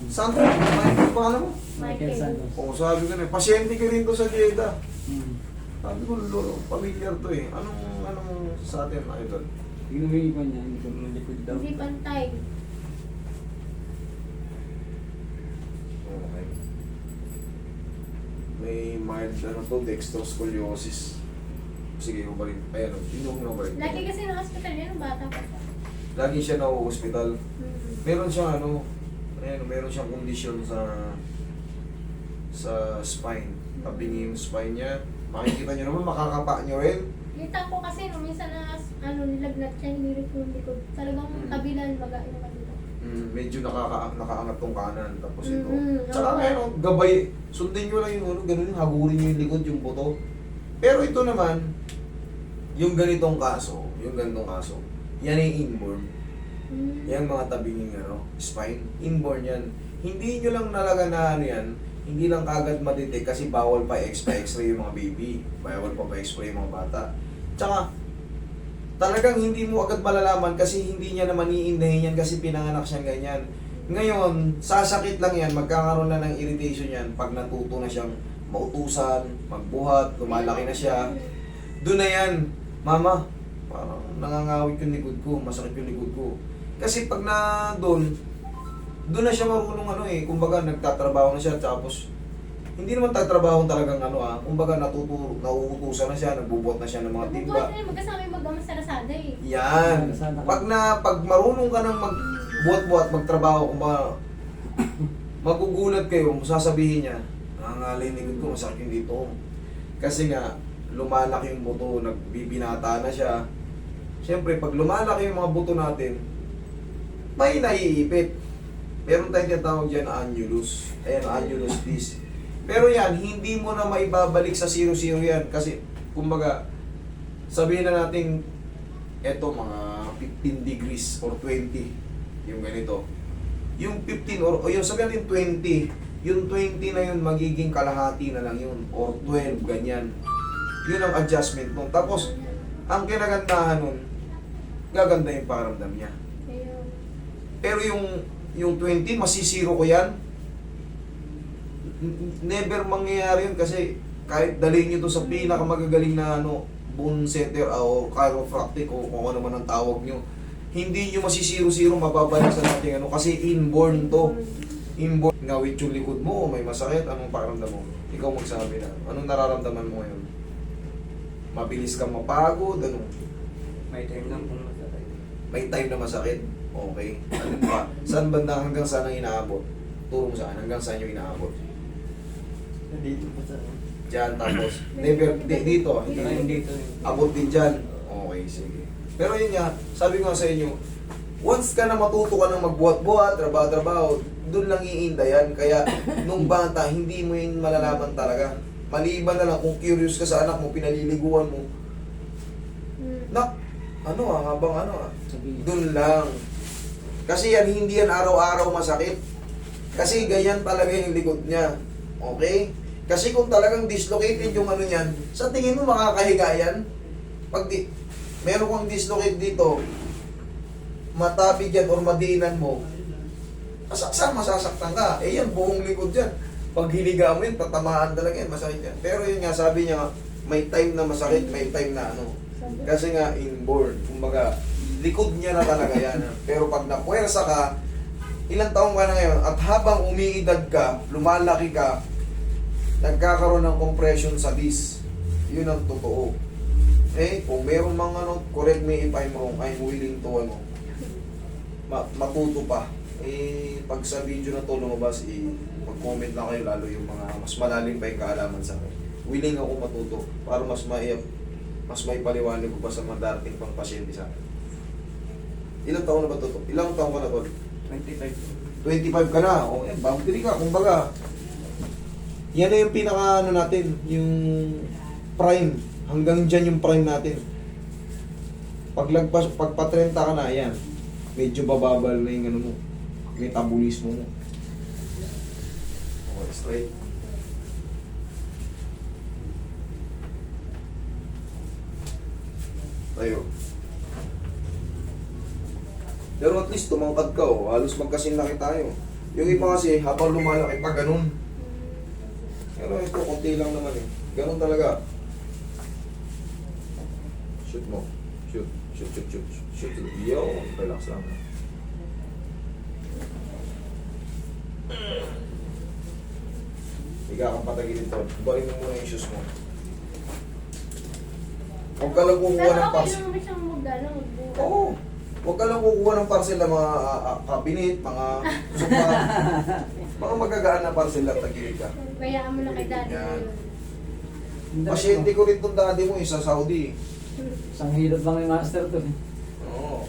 Sandra, may pangalan mo? Michael Santos. Oo, sabi ko na, pasyente ka rin to sa Jeddah. Hmm. Sabi ko, lolo, familiar to eh. Anong sa atin, idol? Inuwi ko niya, hindi ko ng likod daw. Hindi pantay. Okay. May mild, ano to, dextroscoliosis. Sige, umarin. Ayan, inom na umarin. Lagi kasi ng hospital yan, bata pa pa. Lagi siya na-hospital. Mm. Meron siyang ano, ayan, meron siyang kondisyon sa spine. Tabingi yung spine niya. Makikita niyo naman, makakapa niyo rin. Kita ko kasi nung minsan na nilagnat siya, hinirit ko yung likod. Talagang kabilan, baga yung kabila. Medyo nakaangat tong kanan. Tapos ito. Tsaka Oo. ano, gabay. Sundin nyo lang yung ano, ganun yung hagurin nyo yung likod, yung buto. Pero ito naman, yung ganitong kaso, yan ay inborn. Yan mga tabinging ano, spine, inborn yan. Hindi nyo lang nalaga na ano yan, hindi lang kagad madetect kasi bawal pa x-ray yung mga baby. Bawal pa x-ray yung mga bata. Tsaka, talagang hindi mo agad malalaman kasi hindi niya naman iindahin yan kasi pinanganak siyang ganyan. Ngayon, sasakit lang yan, magkakaroon na ng irritation yan pag natuto na siyang mautusan, magbuhat, lumalaki na siya. Doon na yan, mama, parang nangangawit yung likod ko, masakit yung likod ko. Kasi pag na doon na siya marunong ano eh, kumbaga nagtatrabaho na siya, tapos hindi naman tatrabaho talagang ano kumbaga nauutusan na siya, nagbubuhat na siya ng mga timba. Nagbubuhat na yun, magkasama yung mag-ama sa Lazada eh. Yan. Pag marunong ka nang magbuhat-buhat, magtrabaho, kumbaga magugulat kayo, sasabihin niya, nangangalay likod ko, masakit yung dito. Kasi nga, lumalaki yung buto, nagbibinata na siya. Siyempre, pag lumalaki yung mga buto natin, may naiipit. Meron tayong tinatawag dyan annulus. Ayan, annulus disc. Pero yan, hindi mo na maibabalik sa 0-0 yan. Kasi, kumbaga, sabihin na natin, eto mga 15 degrees or 20, yung ganito. Yung 15 o yung sabihin natin 20, yung 20 na yun, magiging kalahati na lang yun. Or 12, ganyan. Yun ang adjustment mo. Tapos, ang kinagandahan nun, gaganda yung pakiramdam niya. Ayun. Pero yung 20, masisiro ko yan. Never mangyayari yun kasi kahit dalhin nyo to sa pinakamagagaling na bone setter o chiropractic o kung ano man ang tawag nyo, hindi nyo masisiro-siro mababalik sa natin kasi inborn to. Inborn. Ngawit yung likod mo, may masakit, anong pakiramdam mo? Ikaw magsabi na. Anong nararamdaman mo ngayon? Mabilis kang mapagod, ano? May time lang kung masakit. May time na masakit. Okay. Ano ba? Saan banda hanggang saan ang inaabot? Turo mo saan, hanggang saan yung inaabot? Dito po sa... Diyan, tapos, never, dito. Ayun dito. Abot din dyan. Okay, sige. Pero yun nga, sabi ko nga sa inyo, once ka na matuto ka ng magbuhat-buhat, trabaho-trabaho, doon lang iinda yan. Kaya, nung bata, hindi mo yun malalaman talaga. Maliban na lang kung curious ka sa anak mo, pinaliliguan mo. Nak, habang doon lang. Kasi yan, hindi yan araw-araw masakit. Kasi ganyan talaga yung likod niya. Okay? Kasi kung talagang dislocated yung ano niyan, sa tingin mo makakahiga yan? Pag meron kang dislocate dito, matabig yan or madiinan mo, masasaktan ka. Eh yan, buong likod yan. Pag hiliga mo yun, tatamaan talaga yan, masakit yan. Pero yun nga, sabi niya, may time na masakit, may time na Kasi nga, inborn. Kumbaga, likod niya na talaga yan. Pero pag napuwersa ka, ilang taong ka na ngayon, at habang umiidad ka, lumalaki ka, nagkakaroon ng compression sa disc. Yun ang totoo. Eh, kung meron mga correct me if I'm wrong, I'm willing to matuto pa. Eh, pag sa video na to lumabas, mag-comment lang kayo, lalo yung mga mas malalim pa yung kaalaman sa akin. Willing ako matuto para mas may paliwanag ko pa sa mga darating pang pasyente sa akin. Ilang taon na ba to? Ilang taon ka na to? 25. 25 ka na. O, boundary ka. Kumbaga, yan na yung pinaka natin, yung prime. Hanggang dyan yung prime natin. Pagpa 30 ka na, yan. Medyo bababal na yung mo, metabolismo mo. Okay, straight. Tayo. Pero at least tumangkad ka, halos magkasinlaki tayo. Yung iba kasi, habang lumalaki pa ganun. Pero ito, konti lang naman eh. Ganun talaga. Shoot mo. Shoot. Shoot, shoot, shoot. Shoot. Yo, relax lang. Higa kang patagilid to. Balik mo muna yung shoes mo. Huwag ka lang kukuha Pero ng okay parcel. lang naman siyang magbuhat. Oo. Huwag ka lang kukuha ng parcel na mga kabinet, mga sopa. Mga magagaan na parcel lang, tagilid ka. Bayaan mo na kay daddy. Yan. Ang dami Pasyente ko. ko rin itong daddy mo eh, sa Saudi. Isang hilot lang yung master to. Oo.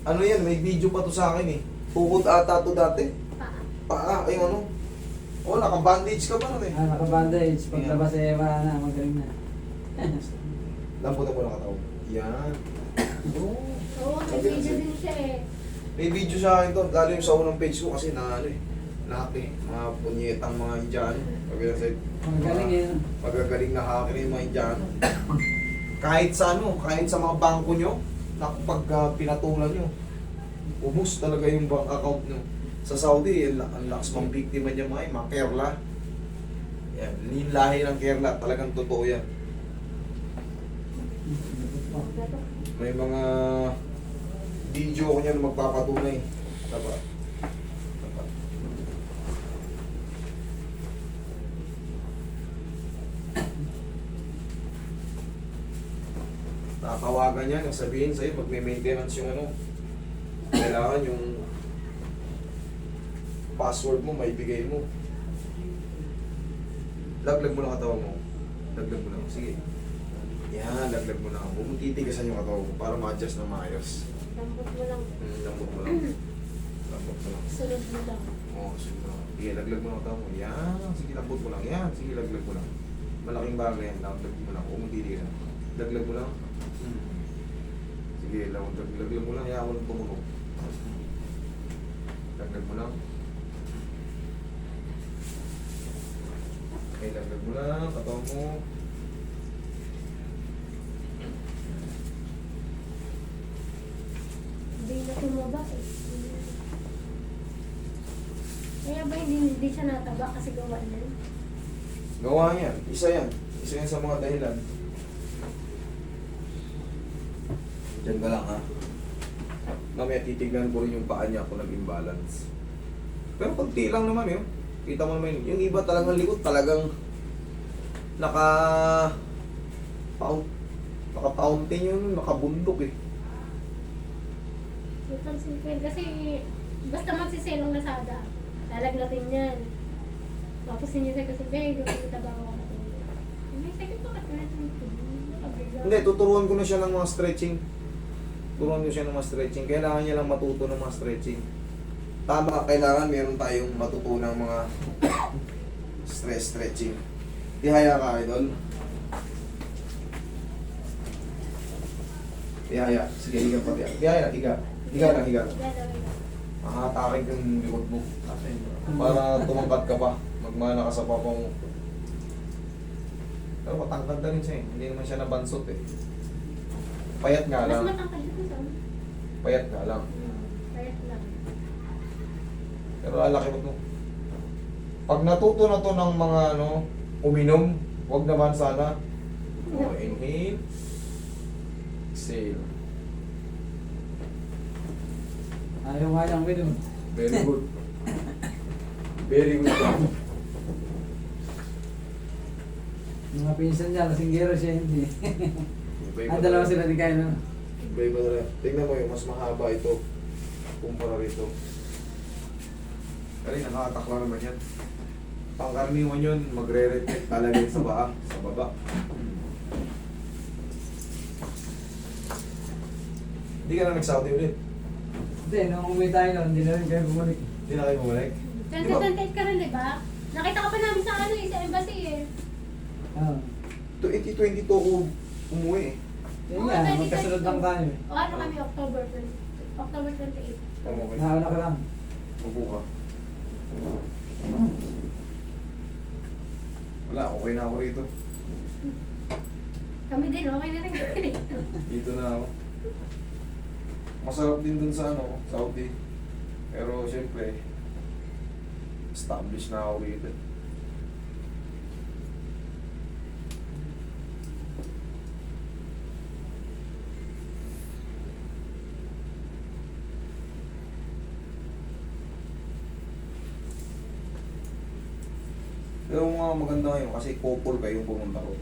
Ano yan, may video pa to sa akin eh. Tukod ata to dati. Paa, ay ano. Oh, naka-bandage ka pa nun eh. Naka-bandage. Paglabas eh, wala na. Magaling na. Lamputan mo ng katawan. Yan. Oo. Oo, may video din siya eh. May video sa akin to, lalo yung sa unang page ko kasi na ano eh. Lahat eh, mga punyetang mga Indiano. Kabilang side. Magaling yun. Magagaling na hacker yung mga Indiano. Kahit sa ano, kahit sa mga bangko nyo, pag pinatulan nyo, ubus talaga yung bank account nyo. Sa Saudi, ang lakas mga biktima niya mga Kerala. Yan, lahi ng Kerala, talagang totoo yan. May mga video ko niyan magpapatunay. Dapat. Dapat. Tatawagan yan, sabihin sa'yo, pag may maintenance yung ano, kailangan yung password mo, maibigay mo. Laglag mo lang katawan mo. Laglag mo lang. Sige. Yan, laglag mo lang. Huwag mong titigasan yung katawan mo para ma-adjust na maayos. Lambot mo lang. Lambot mo lang. Lambot mo lang. Sunod mo lang. Oo, sige lang. Sige, laglag mo lang katawan mo. Yan. Sige, lambot mo lang. Yan. Sige, laglag mo lang. Malaking bagay yan. Laglag mo lang. Huwag mong titigasan. Laglag mo lang. Sige, laglag mo lang. Hayaan mo lang tumunog. Laglag mo lang. Okay, laglag mo lang. Katawan mo. Hindi na tumaba eh. Kaya ba hindi siya nataba kasi gawa niya? Gawa yan. Isa yan. Isa yan sa mga dahilan. Diyan ka lang ha. Mamaya titignan ko rin yung paa niya kung nag-imbalance. Pero konti lang naman yun. Kita mo naman yun. Yung iba talagang likod talagang naka-fountain yun, nakabundok eh. Napansin ko yun kasi basta magsiselong Lazada, lalagnatin yan. Tapos sinisay kasi, babe, kumita ba ako matulog? May sakit pa kasi natin ito. Hindi, tuturuan ko na siya ng mga stretching. Turuan ko siya ng mga stretching. Kailangan niya lang matuto ng mga stretching. Tama, kailangan meron tayong matutunang mga stress stretching. Tihaya ka, idol. Tihaya. Sige, higa pa. Tihaya, higa. Higa lang, higa. Makatakin yung likod mo. Para tumangkat ka pa. Magmana ka sa papa mo. Pero matangkad na rin siya eh. Hindi naman siya nabansot eh. Payat nga Mas lang. matangkad ito sa Payat nga lang. payat lang. Pero alaki mo to. Pag natuto na to ng mga ano, uminom, wag naman sana. O, inhale. Exhale. Ayaw nga yung video. Very good. Very good. Mga pinsan niya, lasinggero siya hindi. Iba-iba Dalawa talaga. sila ni Kyle. No? Iba-iba talaga. Tingnan mo yung mas mahaba ito. Kumpara rito. Kanina nakatakla naman yan. Pangkaraniwan yun, magre-repeat talaga sa baba. Sa baba. Hindi ka na nag-Saudi ulit. Hindi, nung umuwi tayo nun, hindi na rin kayo bumalik. Hindi na kayo bumalik. 2028 ka rin, di ba? Nakita ka pa namin sa ano eh, sa embassy eh. Oo. 2022 ako umuwi eh. Yun Oo, nga, 2022. magkasunod lang tayo eh. O ano kami, October 28. Okay. Nauna ka lang. Upo ka. Wala, okay na ako rito. Kami din, okay na rin kami dito. Dito na ako. Masarap din dun sa ano, Saudi. Pero syempre, Establish na ako rito. Pero mga maganda ngayon kasi couple kayo pumunta ko.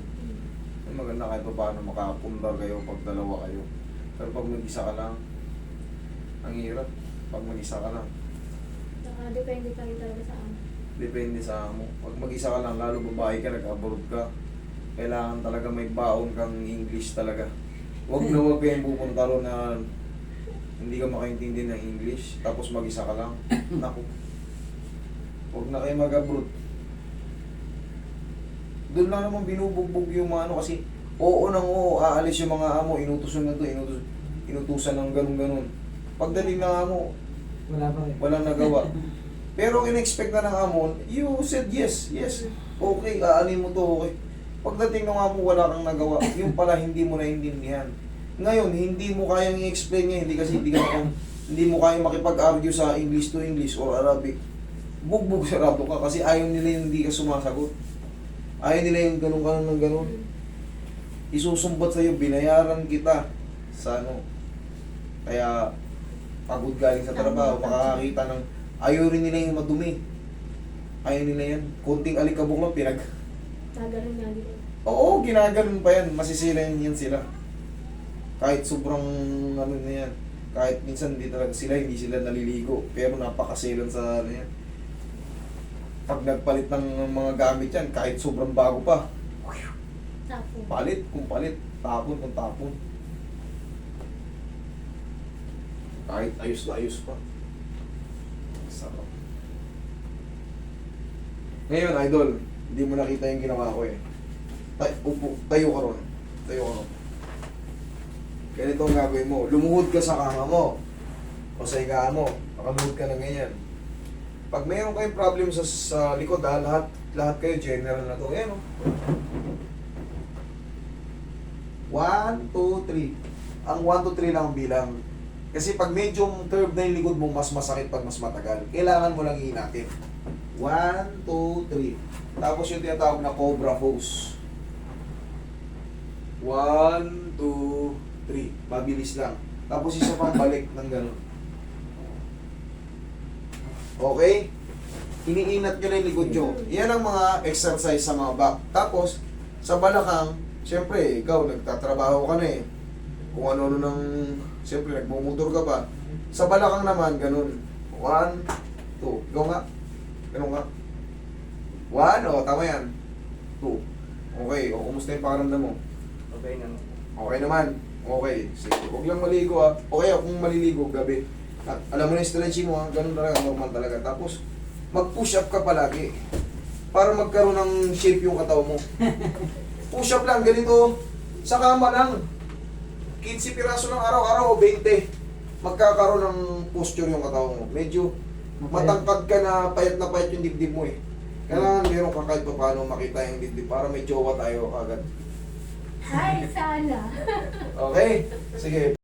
Maganda kahit pa paano makapundar kayo pag dalawa kayo. Pero pag mag-isa ka lang, ang hirap. Pag mag-isa ka lang, Saka depende pa rin talaga sa amin. depende sa amo. Pag mag-isa ka lang, lalo babae ka, nag-abroad ka, kailangan talaga may baon kang English talaga. Huwag na huwag kayong pupunta ron na hindi ka makaintindi ng English, tapos mag-isa ka lang. Naku. Huwag na kayo mag-abroad. Doon lang naman binubugbog yung mga ano kasi oo nang oo, aalis yung mga amo, inutusan na to, inutusan ng ganun-ganun. Pagdating ng amo, Wala pa rin. walang nagawa. Pero in-expect na ng amo, you said yes, yes, okay, aanin mo to, okay. Pagdating ng amo, wala kang nagawa. Yung pala, hindi mo naintindihan. Ngayon, hindi mo kayang i-explain niya, hindi mo kayang makipag-argue sa English to English or Arabic. Bugbog sarado ka kasi ayaw nila yung hindi ka sumasagot. Ayaw nila yung ganun-ganun ng ganun. Isusumbat sa'yo, binayaran kita sa ano. Kaya, pagod galing sa trabaho, makakakita ng ayaw rin nila yung madumi. Ayaw nila yan. Kunting alikabok lang, Nagalan nga nila. Oo, ginaganon pa yan. Masisira yan sila. Kahit sobrang ano na yan. Kahit minsan hindi sila naliligo. Pero napakasilan sa ano yan. Pag nagpalit ng mga gamit yan, kahit sobrang bago pa, Tapo. palit kung palit, tapon kung tapon. Kahit ayos na ayos pa. Sarap. Ngayon, idol, hindi mo nakita yung ginawa ko eh. Tayo ka ron. Tayo ka ron. Ganito ang gagawin mo. Lumuhod ka sa kama mo. O sa higaan mo. Nakaluhod ka na ganyan. Pag mayroon kayong problem sa likod, lahat kayo general na to. Ayan o. 1, 2, 3. Ang 1, 2, 3 lang ang bilang. Kasi pag medyo curve na yung likod mo, mas masakit pag mas matagal. Kailangan mo lang iinatin. 1, 2, 3. Tapos yung tinatawag na cobra pose. 1, 2, 3. Mabilis lang. Tapos isa pang balik ng ganun. Okay? Iniinat nyo na yung likod nyo. Yan ang mga exercise sa mga back. Tapos, sa balakang, siyempre, ikaw, nagtatrabaho ka na eh. Kung ano-ano ng, siyempre, nagmumotor ka pa. Sa balakang naman, ganun. 1, 2. Ikaw nga. Ganun nga. 1, o, tama yan. 2. Okay, o, kumusta yung pakaramdam mo? Okay na. Okay naman. Okay. Sige, huwag lang maligo ha. Okay, kung maliligo, gabi. At alam mo na yung stretching mo ha, ganun talaga, normal talaga. Tapos, mag-push up ka palagi. Para magkaroon ng shape yung katawan mo. Push up lang, ganito. Sa kama lang. 15 piraso ng araw-araw o 20. Magkakaroon ng posture yung katawan mo. Medyo matangkad ka na payat yung dibdib mo eh. Kailangan meron ka kahit pa paano makita yung dibdib para may jowa tayo agad. Ay, sana. Okay? Sige.